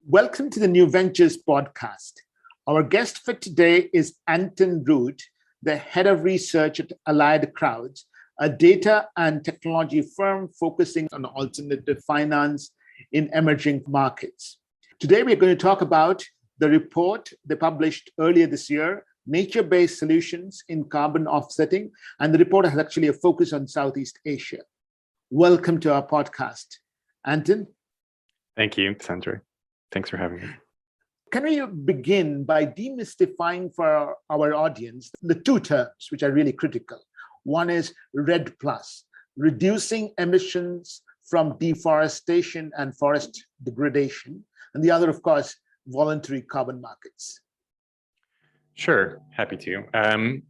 Welcome to the New Ventures podcast. Our guest for today is Anton Root, the head of research at Allied Crowds, a data and technology firm focusing on alternative finance in emerging markets. Today, we're going to talk about the report they published earlier this year, Nature-Based Solutions in Carbon Offsetting, and the report has actually a focus on Southeast Asia. Welcome to our podcast. Anton? Thank you, Sandra. Thanks for having me. Can we begin by demystifying for our audience the two terms which are really critical? One is REDD+, reducing emissions from deforestation and forest degradation, and the other, of course, voluntary carbon markets. Sure, happy to.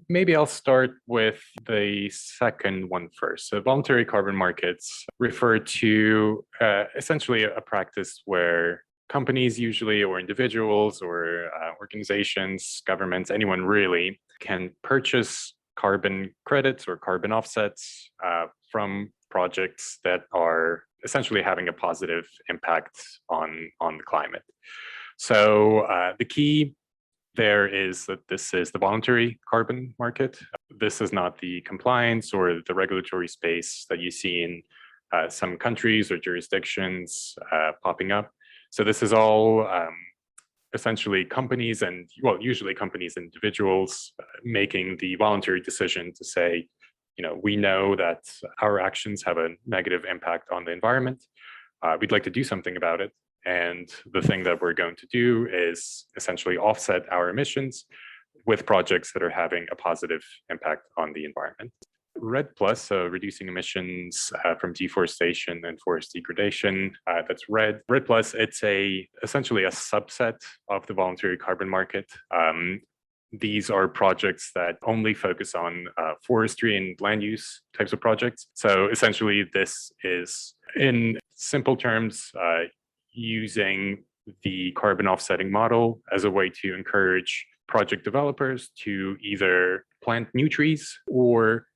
Maybe I'll start with the second one first. So voluntary carbon markets refer to essentially a practice where companies usually, or individuals, or organizations, governments, anyone really, can purchase carbon credits or carbon offsets from projects that are essentially having a positive impact on the climate. So the key there is that this is the voluntary carbon market. This is not the compliance or the regulatory space that you see in some countries or jurisdictions popping up. So this is all essentially companies and, well, usually companies and individuals making the voluntary decision to say, we know that our actions have a negative impact on the environment. We'd like to do something about it. And the thing that we're going to do is essentially offset our emissions with projects that are having a positive impact on the environment. REDD+, so reducing emissions from deforestation and forest degradation, that's REDD. REDD+, it's essentially a subset of the voluntary carbon market. These are projects that only focus on forestry and land use types of projects. So essentially, this is, in simple terms, using the carbon offsetting model as a way to encourage project developers to either plant new trees or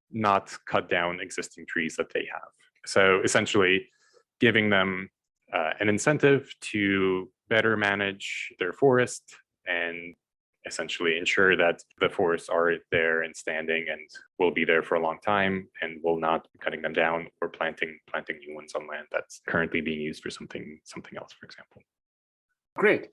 not cut down existing trees that they have. So essentially giving them an incentive to better manage their forest and essentially ensure that the forests are there and standing and will be there for a long time and will not be cutting them down or planting new ones on land that's currently being used for something else, for example. Great.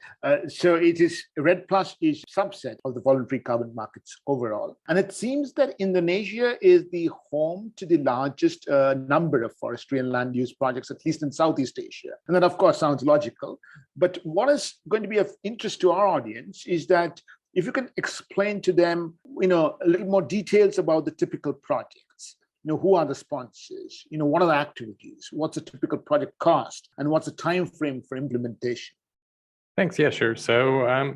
So it is REDD+ is subset of the voluntary carbon markets overall. And it seems that Indonesia is the home to the largest number of forestry and land use projects, at least in Southeast Asia. And that, of course, sounds logical. But what is going to be of interest to our audience is that if you can explain to them, a little more details about the typical projects. Who are the sponsors? What are the activities? What's a typical project cost? And what's the time frame for implementation? Thanks. Yeah, sure. So,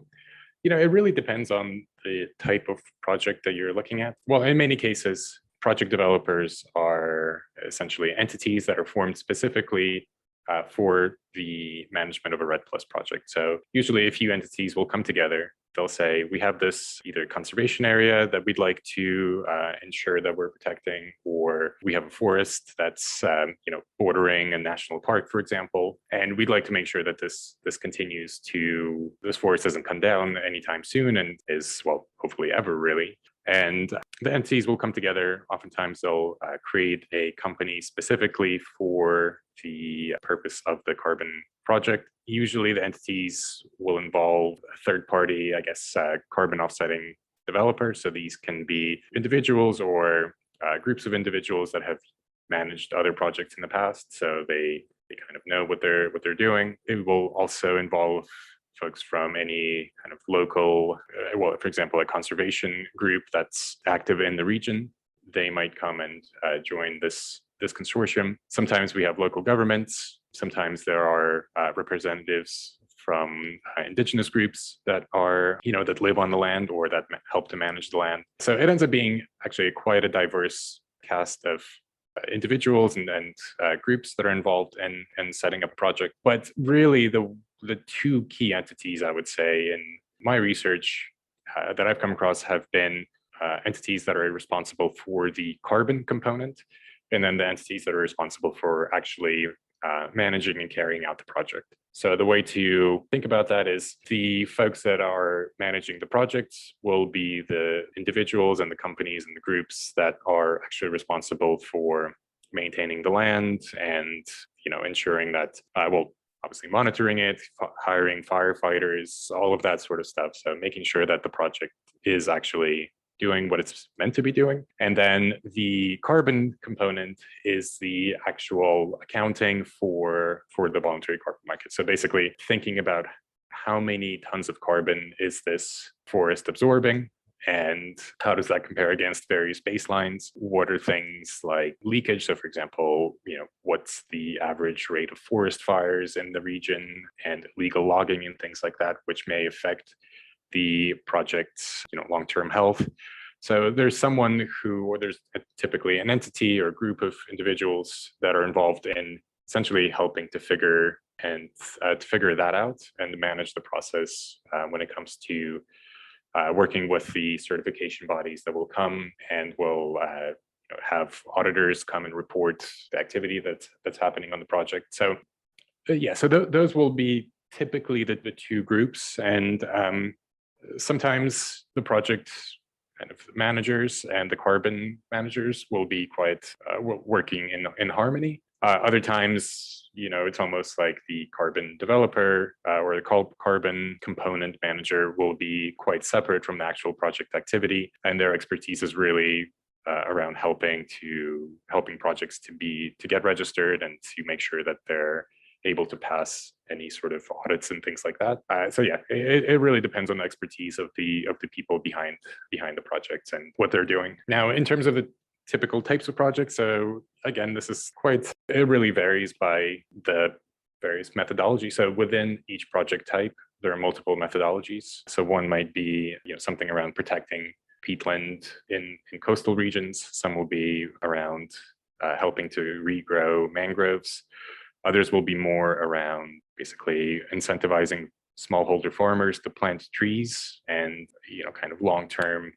it really depends on the type of project that you're looking at. Well, in many cases, project developers are essentially entities that are formed specifically for the management of a REDD+ project. So usually a few entities will come together. They'll say, we have this either conservation area that we'd like to ensure that we're protecting, or we have a forest that's bordering a national park, for example, and we'd like to make sure that this forest doesn't come down anytime soon and is, well, hopefully ever really. And the entities will come together. Oftentimes they'll create a company specifically for the purpose of the carbon project. Usually the entities will involve a third party, carbon offsetting developer. So these can be individuals or groups of individuals that have managed other projects in the past. So they kind of know what they're doing. It will also involve folks from any kind of local, for example, a conservation group that's active in the region. They might come and join this consortium. Sometimes we have local governments. Sometimes there are representatives from indigenous groups that are, that live on the land or that help to manage the land. So it ends up being actually quite a diverse cast of individuals and groups that are involved in setting up a project. But really the two key entities, I would say, in my research that I've come across have been entities that are responsible for the carbon component. and then the entities that are responsible for actually managing and carrying out the project. So the way to think about that is the folks that are managing the projects will be the individuals and the companies and the groups that are actually responsible for maintaining the land and ensuring that obviously monitoring it, hiring firefighters, all of that sort of stuff. So making sure that the project is actually doing what it's meant to be doing. And then the carbon component is the actual accounting for the voluntary carbon market. So basically thinking about how many tons of carbon is this forest absorbing, and how does that compare against various baselines? What are things like leakage? So for example, what's the average rate of forest fires in the region, and illegal logging and things like that, which may affect the project's long-term health. So there's there's typically an entity or a group of individuals that are involved in essentially helping to figure that out and manage the process when it comes to working with the certification bodies that will come and will have auditors come and report the activity that's happening on the project. So those will be typically the two groups, and sometimes the project kind of managers and the carbon managers will be quite working in harmony. Other times, it's almost like the carbon developer or the carbon component manager will be quite separate from the actual project activity, and their expertise is really around helping projects to get registered and to make sure that they're able to pass any sort of audits and things like that. It really depends on the expertise of the people behind the projects and what they're doing. Now, in terms of the typical types of projects, so again, it really varies by the various methodologies. So within each project type, there are multiple methodologies. So one might be something around protecting peatland in coastal regions. Some will be around helping to regrow mangroves. Others will be more around basically incentivizing smallholder farmers to plant trees and kind of long-term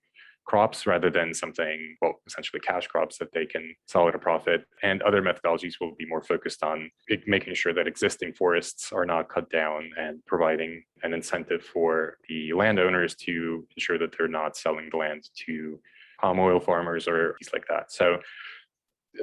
crops rather than something, essentially cash crops that they can sell at a profit. And other methodologies will be more focused on making sure that existing forests are not cut down and providing an incentive for the landowners to ensure that they're not selling the land to palm oil farmers or things like that. So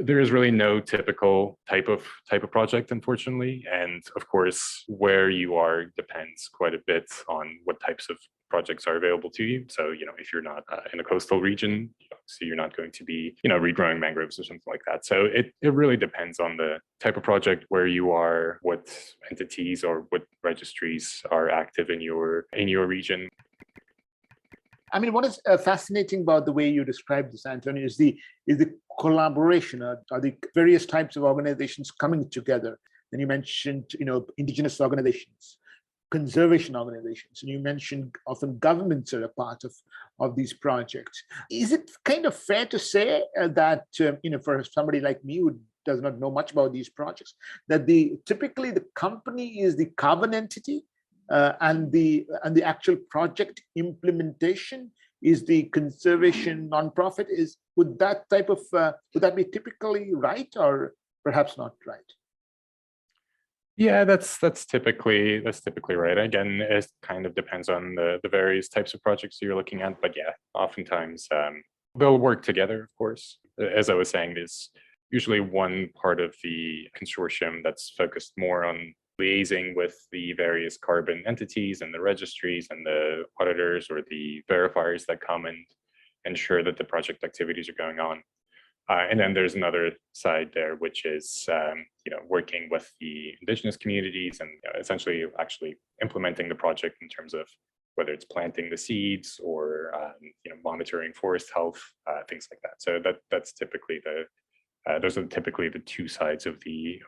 there is really no typical type of project, unfortunately. And of course, where you are depends quite a bit on what types of projects are available to you. So, if you're not in a coastal region, so you're not going to be, regrowing mangroves or something like that. So it really depends on the type of project, where you are, what entities or what registries are active in your region. I mean, what is fascinating about the way you describe this, Antonio, is the collaboration, are the various types of organizations coming together. And you mentioned, indigenous organizations, conservation organizations, and you mentioned often governments are a part of these projects. Is it kind of fair to say that, for somebody like me who does not know much about these projects, that typically the company is the carbon entity, and the actual project implementation is the conservation nonprofit? Would that be typically right, or perhaps not right? Yeah, that's typically right. Again, it kind of depends on the various types of projects you're looking at, but yeah, oftentimes they'll work together. Of course, as I was saying, there's usually one part of the consortium that's focused more on liaising with the various carbon entities and the registries and the auditors or the verifiers that come and ensure that the project activities are going on. And then there's another side there, which is working with the indigenous communities and essentially actually implementing the project in terms of whether it's planting the seeds or monitoring forest health, things like that. So that's typically those are typically the two sides of the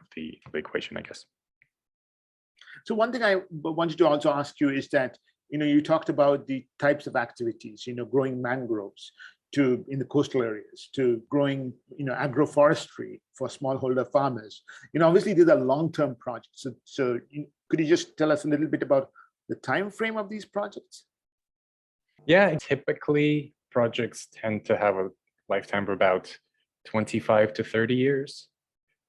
equation, I guess. So one thing I wanted to also ask you is that, you talked about the types of activities, growing mangroves in the coastal areas, to growing, agroforestry for smallholder farmers. Obviously these are long-term projects. So could you just tell us a little bit about the time frame of these projects? Yeah, typically projects tend to have a lifetime of about 25 to 30 years.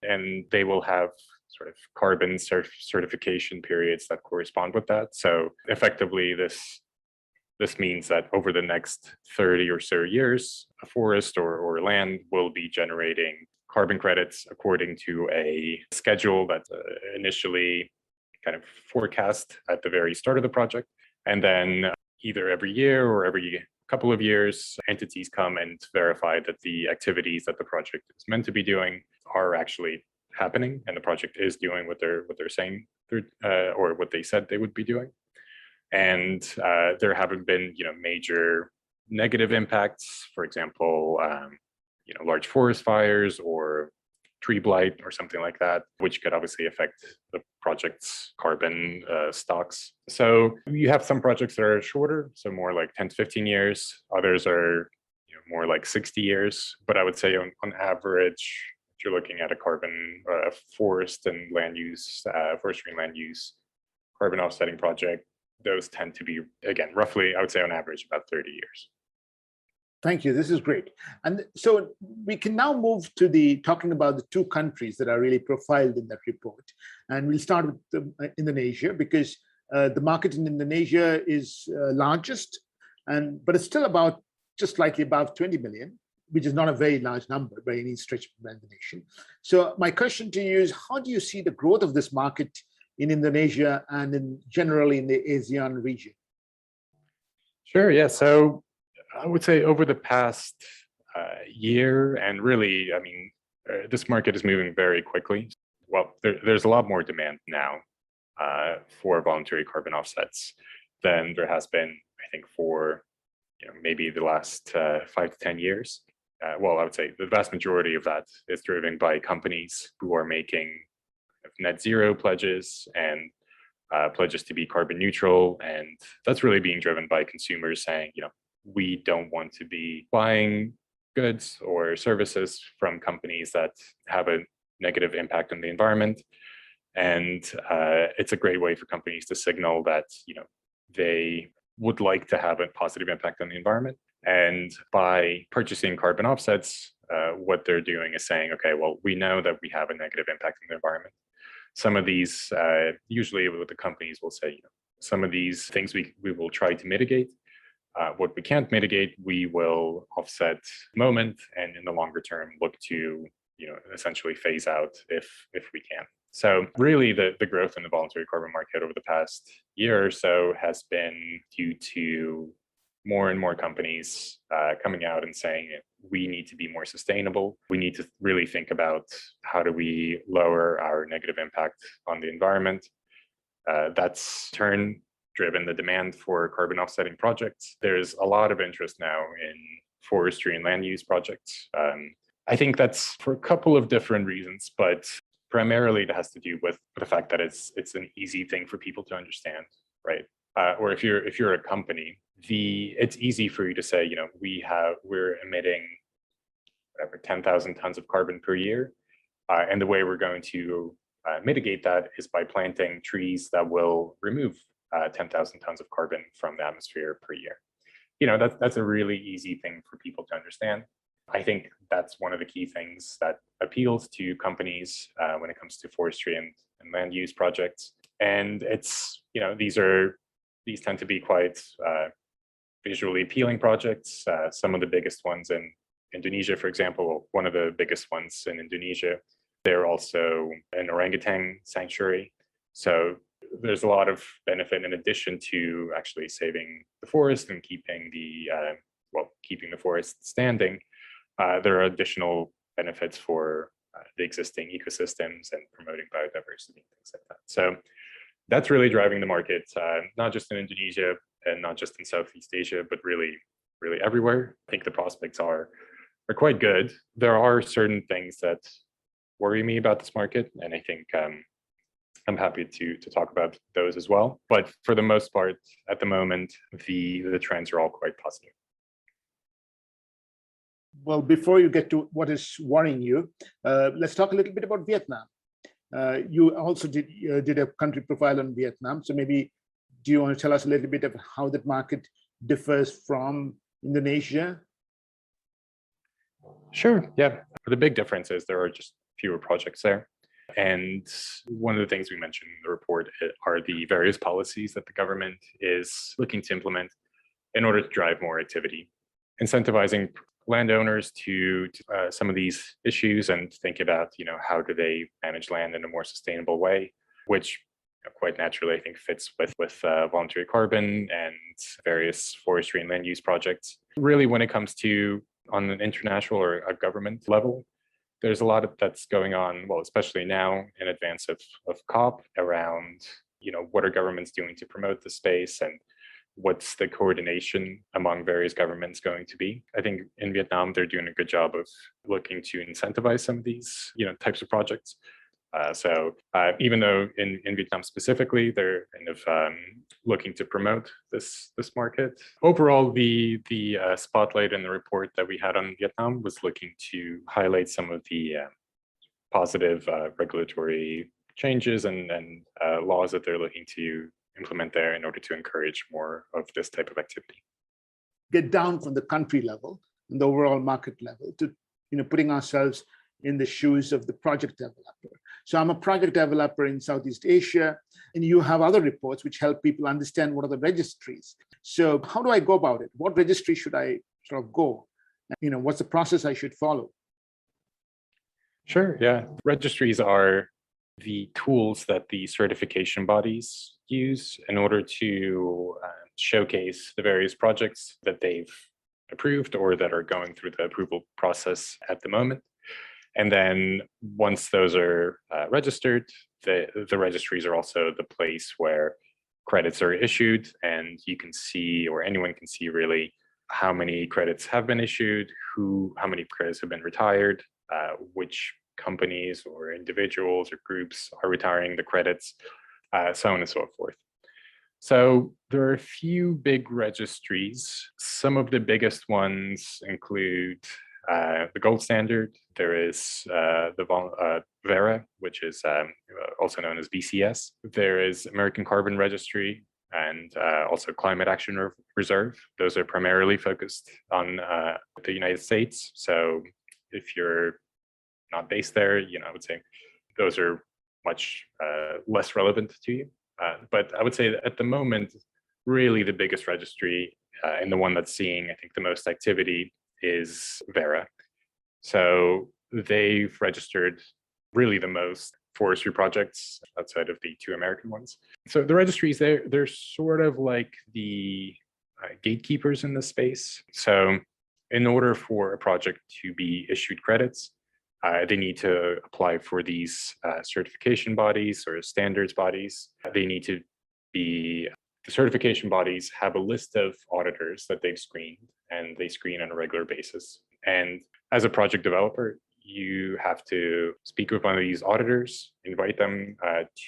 And they will have sort of carbon certification periods that correspond with that. So effectively, this means that over the next 30 or so years, a forest or land will be generating carbon credits according to a schedule that's initially kind of forecast at the very start of the project. And then either every year or every couple of years, entities come and verify that the activities that the project is meant to be doing are actually happening, and the project is doing what they're saying or what they said they would be doing. And there haven't been, major negative impacts. For example, large forest fires or tree blight or something like that, which could obviously affect the project's carbon stocks. So you have some projects that are shorter, so more like 10 to 15 years. Others are more like 60 years. But I would say on average, if you're looking at a carbon forest and land use, forestry and land use carbon offsetting project, those tend to be, again, roughly, I would say on average, about 30 years. Thank you. This is great. And so we can now move to talking about the two countries that are really profiled in that report. And we'll start with Indonesia, because the market in Indonesia is largest, but it's still just slightly above 20 million, which is not a very large number by any stretch of the imagination. So my question to you is, how do you see the growth of this market in Indonesia and generally in the ASEAN region? Sure, yeah. So I would say over the past year, and really, this market is moving very quickly. Well, there's a lot more demand now for voluntary carbon offsets than there has been, I think, for maybe the last 5 to 10 years. Well, I would say the vast majority of that is driven by companies who are making net zero pledges and pledges to be carbon neutral. And that's really being driven by consumers saying, we don't want to be buying goods or services from companies that have a negative impact on the environment. And it's a great way for companies to signal that, they would like to have a positive impact on the environment. And by purchasing carbon offsets, what they're doing is saying, okay, well, we know that we have a negative impact on the environment. Some of these, usually what the companies will say, some of these things we will try to mitigate. What we can't mitigate, we will offset moment, and in the longer term, look to essentially phase out if we can. So really, the growth in the voluntary carbon market over the past year or so has been due to more and more companies coming out and saying we need to be more sustainable. We need to really think about how do we lower our negative impact on the environment. That's in turn driven the demand for carbon offsetting projects. There's a lot of interest now in forestry and land use projects. I think that's for a couple of different reasons, but primarily it has to do with the fact that it's an easy thing for people to understand, right? Or if you're a company, it's easy for you to say, we're emitting whatever 10,000 tons of carbon per year, and the way we're going to mitigate that is by planting trees that will remove 10,000 tons of carbon from the atmosphere per year. That's a really easy thing for people to understand. I think that's one of the key things that appeals to companies when it comes to forestry and land use projects. And it's, these tend to be quite visually appealing projects. Some of the biggest ones in Indonesia, for example, one of the biggest ones in Indonesia, they're also an orangutan sanctuary. So there's a lot of benefit in addition to actually saving the forest and keeping the forest standing. There are additional benefits for the existing ecosystems and promoting biodiversity and things like that. So that's really driving the market, not just in Indonesia and not just in Southeast Asia, but really, really everywhere. I think the prospects are quite good. There are certain things that worry me about this market, and I think I'm happy to talk about those as well. But for the most part, at the moment, the trends are all quite positive. Well, before you get to what is worrying you, let's talk a little bit about Vietnam. You also did a country profile on Vietnam. So maybe, do you want to tell us a little bit of how that market differs from Indonesia? Sure. Yeah. The big difference is there are just fewer projects there. And one of the things we mentioned in the report are the various policies that the government is looking to implement in order to drive more activity, incentivizing landowners to some of these issues and think about, how do they manage land in a more sustainable way, which quite naturally, I think, fits with voluntary carbon and various forestry and land use projects. Really, when it comes to on an international or a government level, there's a lot of that's going on, well, especially now in advance of COP around, what are governments doing to promote the space and what's the coordination among various governments going to be. I think in Vietnam, they're doing a good job of looking to incentivize some of these, types of projects. So even though in Vietnam specifically, they're kind of looking to promote this market. Overall, the spotlight in the report that we had on Vietnam was looking to highlight some of the positive regulatory changes and laws that they're looking to implement there in order to encourage more of this type of activity. Get down from the country level and the overall market level to putting ourselves in the shoes of the project developer. So I'm a project developer in Southeast Asia, and you have other reports which help people understand what are the registries. So how do I go about it? What registry should I sort of go? What's the process I should follow? Sure, yeah. Registries are the tools that the certification bodies use in order to showcase the various projects that they've approved or that are going through the approval process at the moment. And then once those are registered, the registries are also the place where credits are issued, and you can see, or anyone can see really, how many credits have been issued, how many credits have been retired, which companies or individuals or groups are retiring the credits, so on and so forth. So there are a few big registries. Some of the biggest ones include the gold standard. There is the VERA, which is also known as BCS. There is American Carbon Registry and also Climate Action Reserve. Those are primarily focused on the United States. So if you're not based there, I would say those are much less relevant to you. But I would say that at the moment, really the biggest registry and the one that's seeing, I think, the most activity is VERA. So they've registered really the most forestry projects outside of the two American ones. So the registries, they're sort of like the gatekeepers in this space. So in order for a project to be issued credits, they need to apply for these certification bodies or standards bodies. The certification bodies have a list of auditors that they've screened, and they screen on a regular basis. And as a project developer, you have to speak with one of these auditors, invite them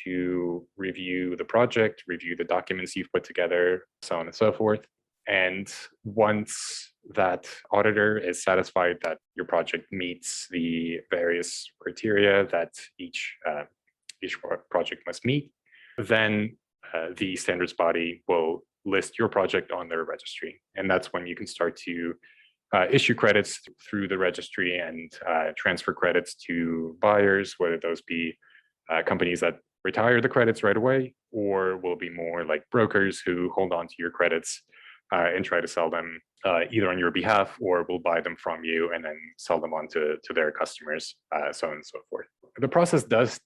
to review the project, review the documents you've put together, so on and so forth. And once that auditor is satisfied that your project meets the various criteria that each project must meet, then the standards body will list your project on their registry. And that's when you can start to issue credits through the registry and transfer credits to buyers, whether those be companies that retire the credits right away, or will be more like brokers who hold on to your credits and try to sell them either on your behalf, or will buy them from you and then sell them on to their customers, so on and so forth. The process does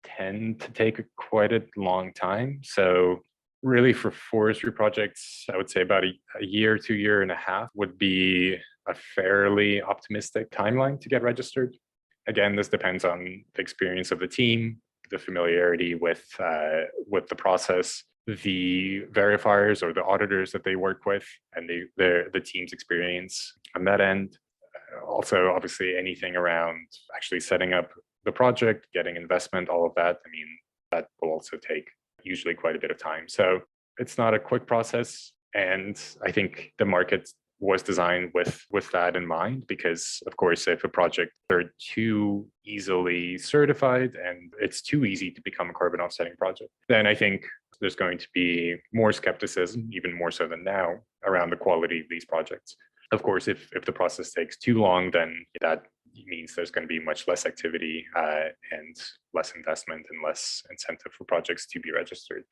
tend to take quite a long time. So really for forestry projects, I would say about a year to year and a half would be a fairly optimistic timeline to get registered. Again, this depends on the experience of the team, the familiarity with the process, the verifiers or the auditors that they work with, and the team's experience on that end. Also, obviously, anything around actually setting up the project, getting investment, all of that. I mean, that will also take usually quite a bit of time. So it's not a quick process. And I think the market was designed with that in mind, because of course, if a project are too easily certified and it's too easy to become a carbon offsetting project, then I think there's going to be more skepticism, even more so than now, around the quality of these projects. Of course, if the process takes too long, then that means there's going to be much less activity and less investment and less incentive for projects to be registered.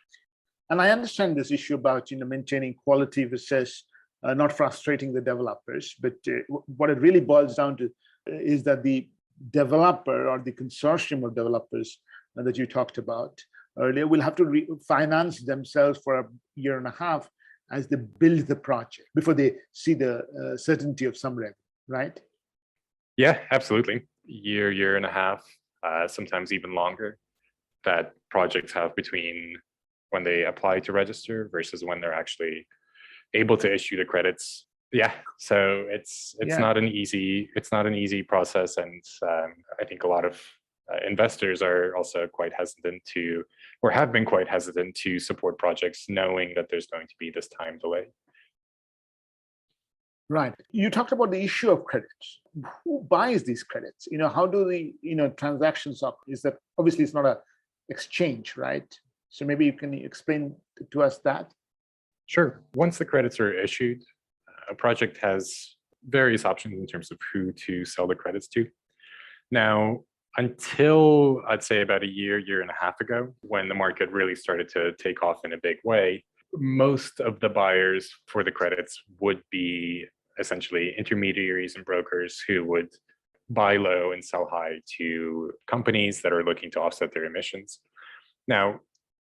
And I understand this issue about maintaining quality versus not frustrating the developers. But what it really boils down to is that the developer or the consortium of developers that you talked about earlier will have to finance themselves for a year and a half as they build the project before they see the certainty of some revenue, right? Yeah, absolutely. Year and a half, sometimes even longer, that projects have between when they apply to register versus when they're actually able to issue the credits. Yeah, so it's not an easy process, and I think a lot of investors are also quite hesitant to, or have been quite hesitant to support projects knowing that there's going to be this time delay. Right. You talked about the issue of credits. Who buys these credits? How do the transactions operate? Is that obviously it's not a exchange, right? So maybe you can explain to us that. Sure. Once the credits are issued, a project has various options in terms of who to sell the credits to. Now, until I'd say about a year and a half ago, when the market really started to take off in a big way, most of the buyers for the credits would be essentially intermediaries and brokers who would buy low and sell high to companies that are looking to offset their emissions. Now,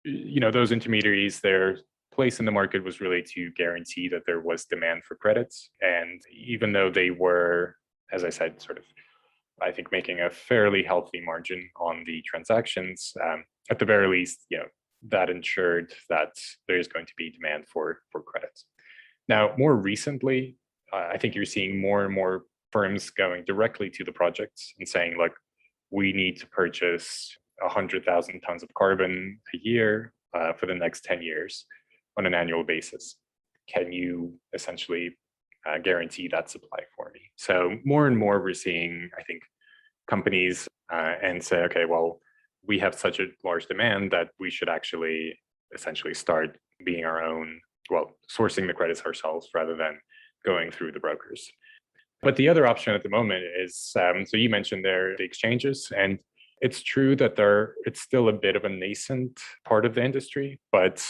those intermediaries, their place in the market was really to guarantee that there was demand for credits. And even though they were, as I said, sort of, I think, making a fairly healthy margin on the transactions, at the very least, that ensured that there is going to be demand for credits. Now, more recently, I think you're seeing more and more firms going directly to the projects and saying, look, we need to purchase 100,000 tons of carbon a year for the next 10 years on an annual basis. Can you essentially guarantee that supply for me? So more and more we're seeing, I think, companies and say, okay, well, we have such a large demand that we should actually essentially start being our own, sourcing the credits ourselves rather than going through the brokers. But the other option at the moment is, so you mentioned there the exchanges, and it's true that it's still a bit of a nascent part of the industry. But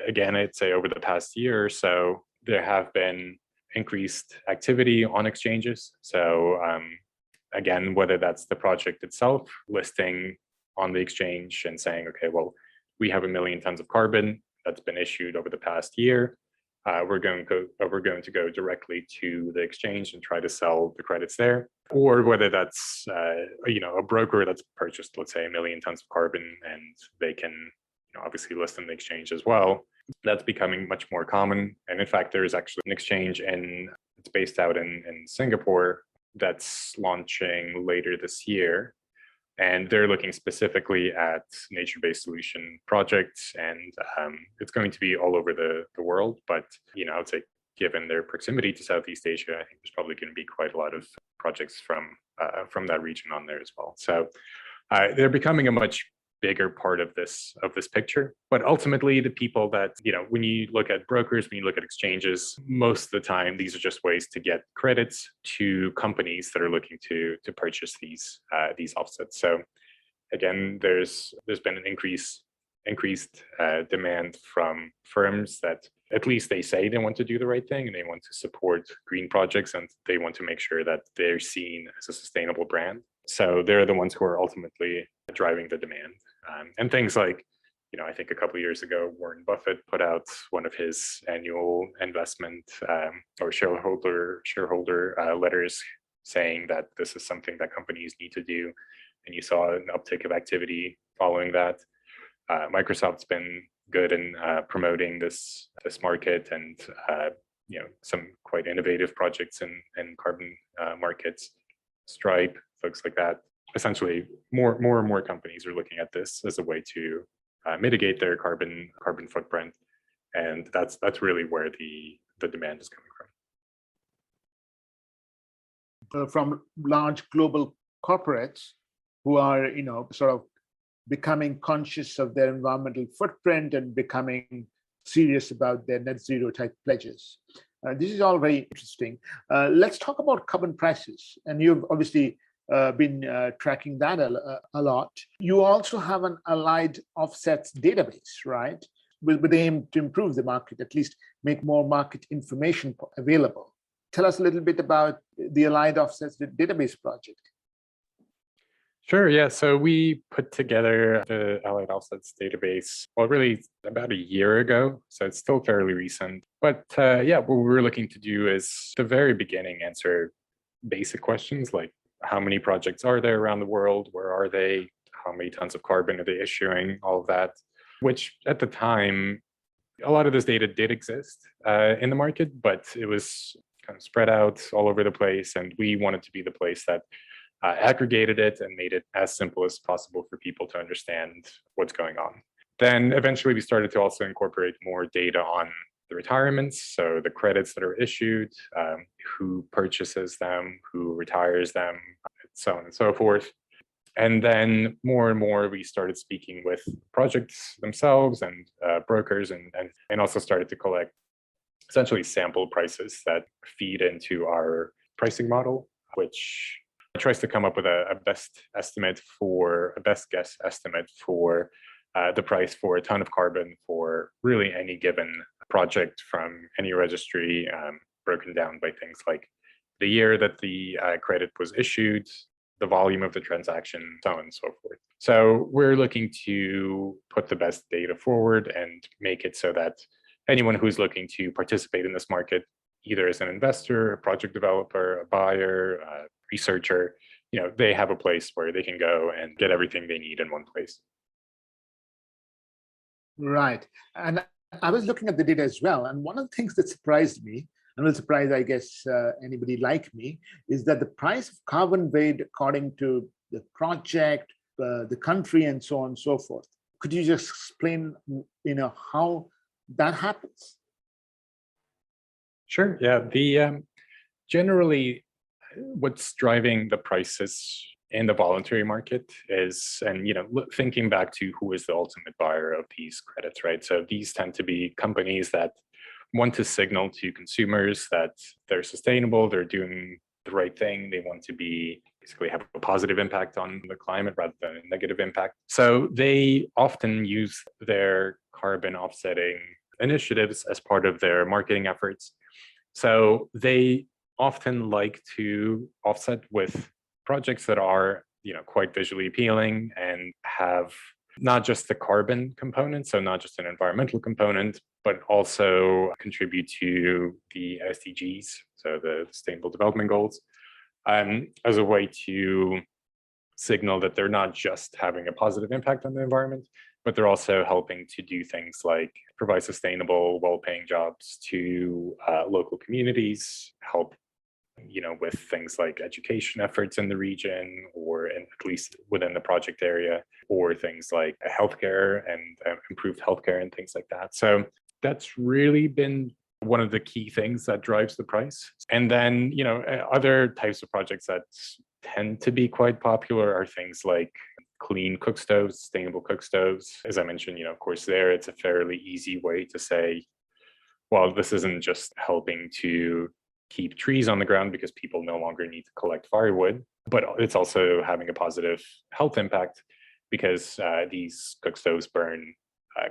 again, I'd say over the past year or so, there have been increased activity on exchanges. So again, whether that's the project itself listing on the exchange and saying, okay, well, we have 1 million tons of carbon that's been issued over the past year. We're going to go directly to the exchange and try to sell the credits there, or whether that's a broker that's purchased, let's say, 1 million tons of carbon, and they can obviously list on the exchange as well. That's becoming much more common, and in fact, there is actually an exchange it's based out in Singapore that's launching later this year. And they're looking specifically at nature-based solution projects, and it's going to be all over the world. But I would say, given their proximity to Southeast Asia, I think there's probably going to be quite a lot of projects from that region on there as well. So they're becoming a much bigger part of this picture. But ultimately, the people that when you look at brokers, when you look at exchanges, most of the time these are just ways to get credits to companies that are looking to purchase these offsets. So again, there's been an increased demand from firms that at least they say they want to do the right thing and they want to support green projects, and they want to make sure that they're seen as a sustainable brand. So they're the ones who are ultimately driving the demand. And things like, I think a couple of years ago, Warren Buffett put out one of his annual investment or shareholder letters saying that this is something that companies need to do. And you saw an uptick of activity following that. Microsoft's been good in promoting this market, and some quite innovative projects in carbon markets. Stripe, folks like that. Essentially, more and more companies are looking at this as a way to mitigate their carbon footprint, and that's really where the demand is coming from. From large global corporates who are, sort of becoming conscious of their environmental footprint and becoming serious about their net zero type pledges. This is all very interesting. Let's talk about carbon prices. And you've obviously been tracking that a lot. You also have an allied offsets database, right? With the aim to improve the market, at least make more market information available. Tell us a little bit about the allied offsets database project. Sure, yeah. So we put together the Allied Offsets database, well, really about a year ago. So it's still fairly recent. But yeah, what we're looking to do is, at the very beginning, answer basic questions like how many projects are there around the world? Where are they? How many tons of carbon are they issuing? All of that, which at the time, a lot of this data did exist in the market, but it was kind of spread out all over the place. And we wanted to be the place that aggregated it and made it as simple as possible for people to understand what's going on. Then eventually we started to also incorporate more data on the retirements, so the credits that are issued, who purchases them, who retires them, so on and so forth. And then more and more we started speaking with projects themselves and brokers and also started to collect essentially sample prices that feed into our pricing model, which tries to come up with a best guess estimate for the price for a ton of carbon for really any given project from any registry, broken down by things like the year that the credit was issued, the volume of the transaction, so on and so forth. So we're looking to put the best data forward and make it so that anyone who's looking to participate in this market, either as an investor, a project developer, a buyer, a researcher, they have a place where they can go and get everything they need in one place. Right. And I was looking at the data as well. And one of the things that surprised me, and will surprise, I guess, anybody like me, is that the price of carbon weighed according to the project, the country, and so on and so forth. Could you just explain, how that happens? Sure. Yeah. The generally, what's driving the prices in the voluntary market is, and thinking back to who is the ultimate buyer of these credits, right? So these tend to be companies that want to signal to consumers that they're sustainable, they're doing the right thing, they want to basically have a positive impact on the climate rather than a negative impact. So they often use their carbon offsetting initiatives as part of their marketing efforts. So they often like to offset with projects that are, quite visually appealing and have not just the carbon component, so not just an environmental component, but also contribute to the SDGs, so the Sustainable Development Goals, as a way to signal that they're not just having a positive impact on the environment, but they're also helping to do things like provide sustainable, well-paying jobs to local communities, help with things like education efforts in the region, or at least within the project area, or things like healthcare and improved healthcare and things like that. So that's really been one of the key things that drives the price. And then, other types of projects that tend to be quite popular are things like clean cook stoves, sustainable cook stoves. As I mentioned, of course, it's a fairly easy way to say, well, this isn't just helping to keep trees on the ground because people no longer need to collect firewood, but it's also having a positive health impact because these cook stoves burn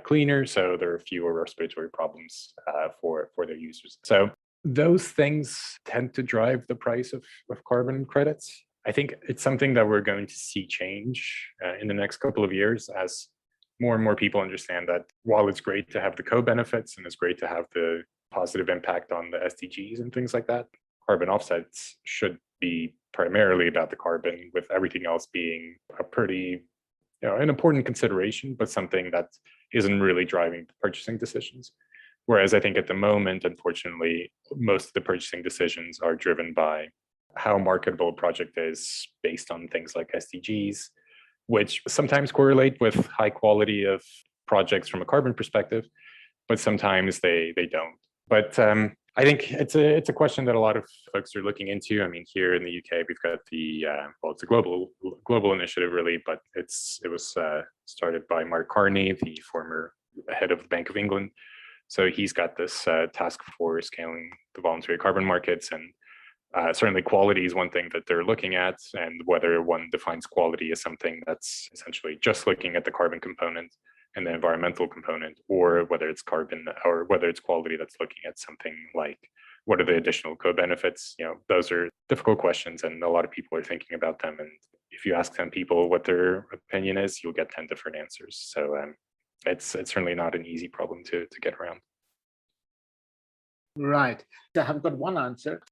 cleaner, so there are fewer respiratory problems for their users. So those things tend to drive the price of carbon credits. I think it's something that we're going to see change in the next couple of years as more and more people understand that while it's great to have the co-benefits and it's great to have the positive impact on the SDGs and things like that, carbon offsets should be primarily about the carbon, with everything else being a pretty, an important consideration, but something that isn't really driving the purchasing decisions. Whereas I think at the moment, unfortunately, most of the purchasing decisions are driven by how marketable a project is based on things like SDGs, which sometimes correlate with high quality of projects from a carbon perspective, but sometimes they don't. But I think it's a question that a lot of folks are looking into. I mean, here in the UK, we've got it's a global initiative really, but it was started by Mark Carney, the former head of the Bank of England. So he's got this task for scaling the voluntary carbon markets, and certainly quality is one thing that they're looking at, and whether one defines quality as something that's essentially just looking at the carbon component and the environmental component, or whether it's carbon or whether it's quality that's looking at something like what are the additional co-benefits. Those are difficult questions, and a lot of people are thinking about them. And if you ask 10 people what their opinion is, you'll get 10 different answers. So it's certainly not an easy problem to get around. Right. I have got one answer.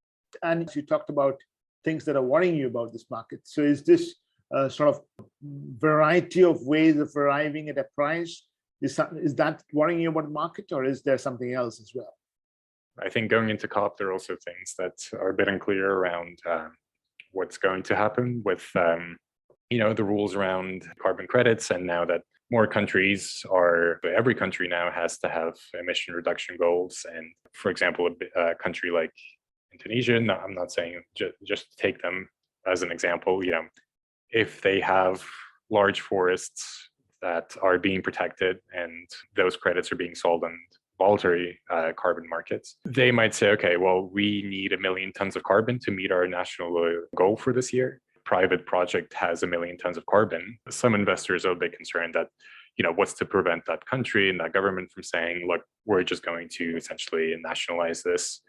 And you talked about things that are worrying you about this market. So is this sort of variety of ways of arriving at a price? Is that worrying you about the market, or is there something else as well? I think going into COP, there are also things that are a bit unclear around what's going to happen with the rules around carbon credits. And now that more countries every country now has to have emission reduction goals. And for example, a country like Indonesia, no, I'm not saying just take them as an example. If they have large forests that are being protected and those credits are being sold on voluntary carbon markets, they might say, okay, well, we need 1 million tons of carbon to meet our national goal for this year. Private project has 1 million tons of carbon. Some investors are a bit concerned that, what's to prevent that country and that government from saying, look, we're just going to essentially nationalize this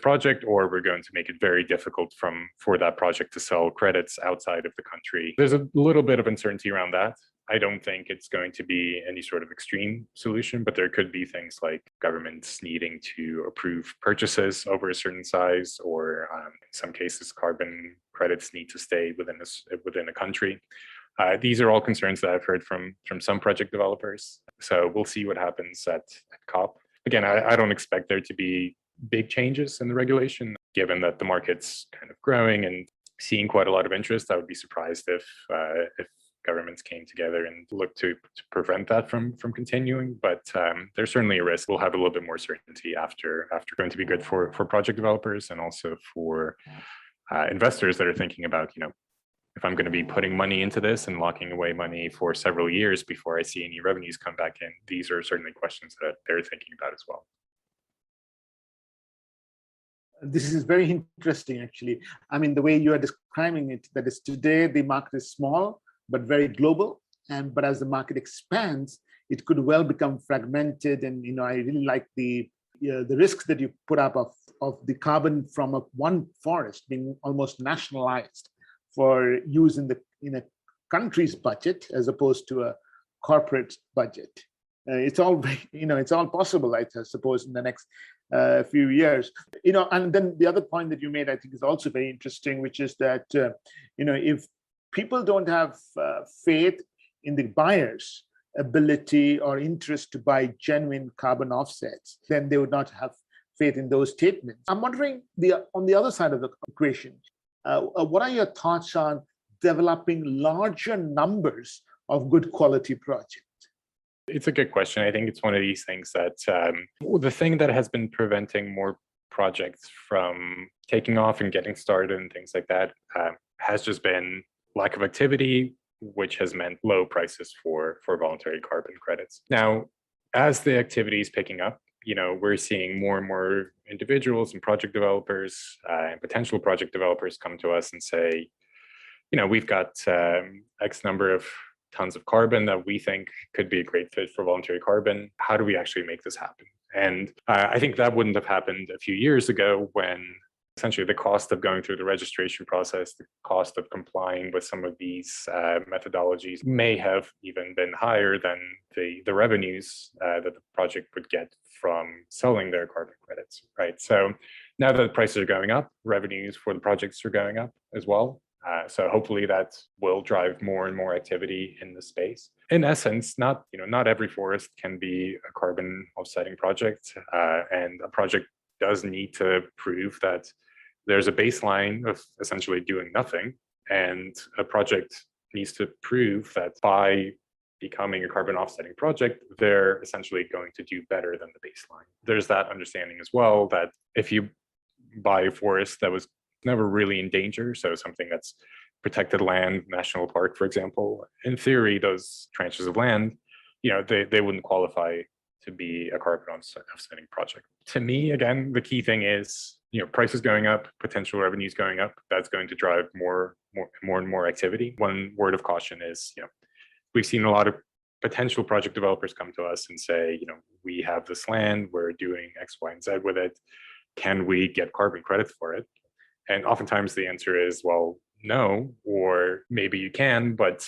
project, or we're going to make it very difficult for that project to sell credits outside of the country. There's a little bit of uncertainty around that. I don't think it's going to be any sort of extreme solution, but there could be things like governments needing to approve purchases over a certain size, or in some cases, carbon credits need to stay within a country. These are all concerns that I've heard from some project developers. So we'll see what happens at COP. Again, I don't expect there to be big changes in the regulation, given that the market's kind of growing and seeing quite a lot of interest. I would be surprised if governments came together and looked to prevent that from continuing. But there's certainly a risk. We'll have a little bit more certainty after going to be good for project developers, and also for investors that are thinking about, if I'm going to be putting money into this and locking away money for several years before I see any revenues come back in. These are certainly questions that they're thinking about as well. This is very interesting, actually. I mean, the way you are describing it, that is today the market is small, but very global. But as the market expands, it could well become fragmented. And, I really like the risks that you put up of the carbon from one forest being almost nationalized for use in a country's budget, as opposed to a corporate budget. It's all, it's all possible, I suppose, in the next few years. And then the other point that you made, I think, is also very interesting, which is that, if people don't have faith in the buyer's ability or interest to buy genuine carbon offsets, then they would not have faith in those statements. I'm wondering, on the other side of the equation, what are your thoughts on developing larger numbers of good quality projects? It's a good question. I think it's one of these things that the thing that has been preventing more projects from taking off and getting started and things like that has just been lack of activity, which has meant low prices for voluntary carbon credits. Now, as the activity is picking up, we're seeing more and more individuals and project developers and potential project developers come to us and say, we've got X number of tons of carbon that we think could be a great fit for voluntary carbon. How do we actually make this happen? And I think that wouldn't have happened a few years ago, when essentially the cost of going through the registration process, the cost of complying with some of these methodologies may have even been higher than the revenues that the project would get from selling their carbon credits, right? So now that the prices are going up, revenues for the projects are going up as well. So hopefully that will drive more and more activity in the space. In essence, not every forest can be a carbon offsetting project, and a project does need to prove that there's a baseline of essentially doing nothing, and a project needs to prove that by becoming a carbon offsetting project, they're essentially going to do better than the baseline. There's that understanding as well, that if you buy a forest that was never really in danger, so something that's protected land, national park, for example, in theory, those tranches of land, they wouldn't qualify to be a carbon offsetting project. To me, again, the key thing is, prices going up, potential revenues going up. That's going to drive more and more activity. One word of caution is, we've seen a lot of potential project developers come to us and say, we have this land, we're doing X, Y, and Z with it. Can we get carbon credits for it? And oftentimes the answer is, well, no, or maybe you can, but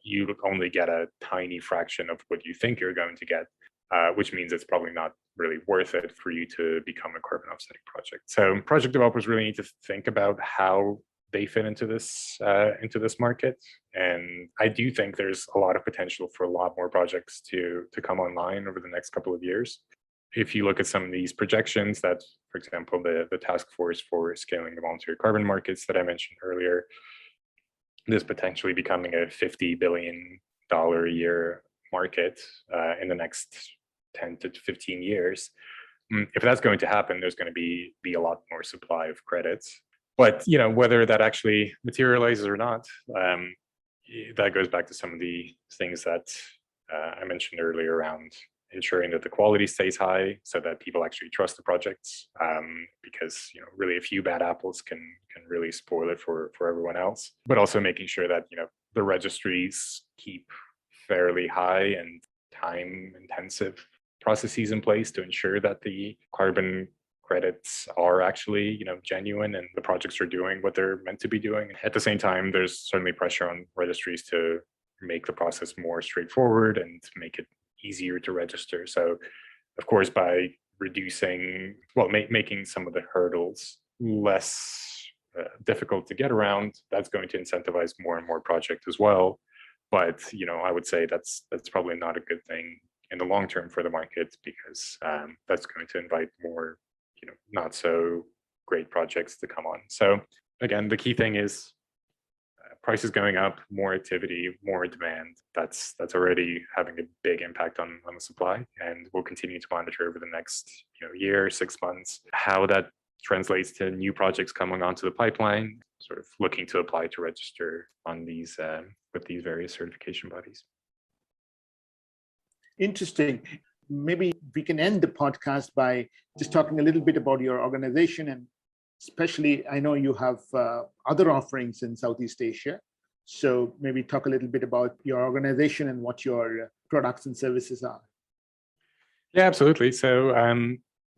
you only get a tiny fraction of what you think you're going to get, which means it's probably not really worth it for you to become a carbon offsetting project. So project developers really need to think about how they fit into this market. And I do think there's a lot of potential for a lot more projects to come online over the next couple of years. If you look at some of these projections that, for example, the task force for scaling the voluntary carbon markets that I mentioned earlier, this potentially becoming a $50 billion a year market in the next 10 to 15 years. If that's going to happen, there's going to be a lot more supply of credits. But whether that actually materializes or not, that goes back to some of the things that I mentioned earlier around ensuring that the quality stays high so that people actually trust the projects, because really a few bad apples can really spoil it for everyone else. But also making sure that the registries keep fairly high and time-intensive processes in place to ensure that the carbon credits are actually genuine and the projects are doing what they're meant to be doing. At the same time, there's certainly pressure on registries to make the process more straightforward and to make it easier to register. So of course, by reducing, making some of the hurdles less difficult to get around, that's going to incentivize more and more projects as well. But I would say that's probably not a good thing in the long term for the market, because that's going to invite more not so great projects to come on. So again, the key thing is prices going up, more activity, more demand. That's already having a big impact on the supply, and we'll continue to monitor over the next year, 6 months, how that translates to new projects coming onto the pipeline, sort of looking to apply to register on these with these various certification bodies. Interesting. Maybe we can end the podcast by just talking a little bit about your organization, and especially I know you have other offerings in Southeast Asia. So maybe talk a little bit about your organization and what your products and services are. Yeah, absolutely. So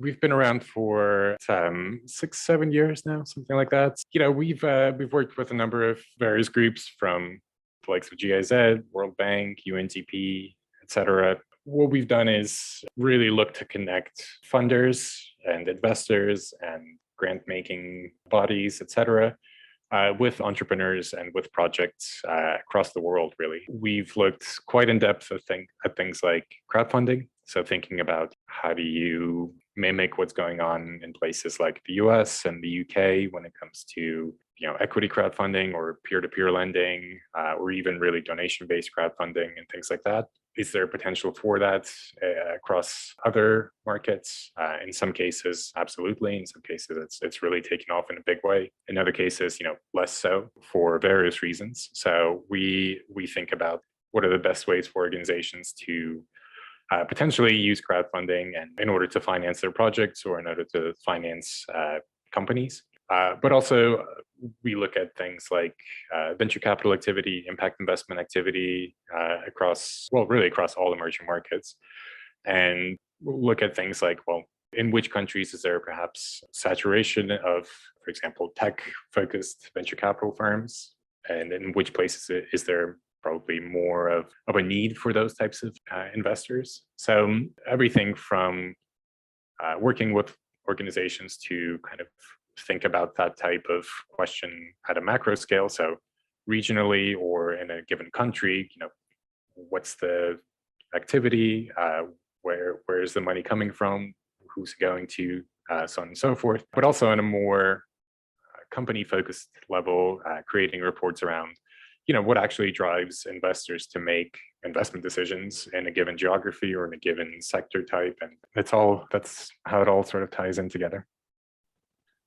we've been around for 6-7 years now, something like that. We've worked with a number of various groups from the likes of GIZ, World Bank, UNDP, etc. What we've done is really look to connect funders and investors and grant-making bodies, etc., with entrepreneurs and with projects across the world, really. We've looked quite in depth at things like crowdfunding. So thinking about how do you mimic what's going on in places like the US and the UK when it comes to equity crowdfunding or peer-to-peer lending, or even really donation-based crowdfunding and things like that. Is there potential for that across other markets? In some cases, absolutely. In some cases, it's really taken off in a big way. In other cases, less so for various reasons. So we think about what are the best ways for organizations to potentially use crowdfunding and in order to finance their projects or in order to finance companies. But also we look at things like venture capital activity, impact investment activity across all emerging markets. And look at things like, in which countries is there perhaps saturation of, for example, tech-focused venture capital firms? And in which places is there probably more of a need for those types of investors? So everything from working with organizations to kind of think about that type of question at a macro scale. So regionally or in a given country, what's the activity? Where is the money coming from? Who's going to? So on and so forth. But also on a more company-focused level, creating reports around, what actually drives investors to make investment decisions in a given geography or in a given sector type. And that's how it all sort of ties in together.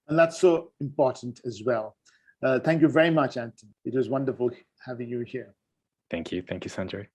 And that's so important as well. Thank you very much, Anton. It was wonderful having you here. Thank you. Thank you, Sanjay.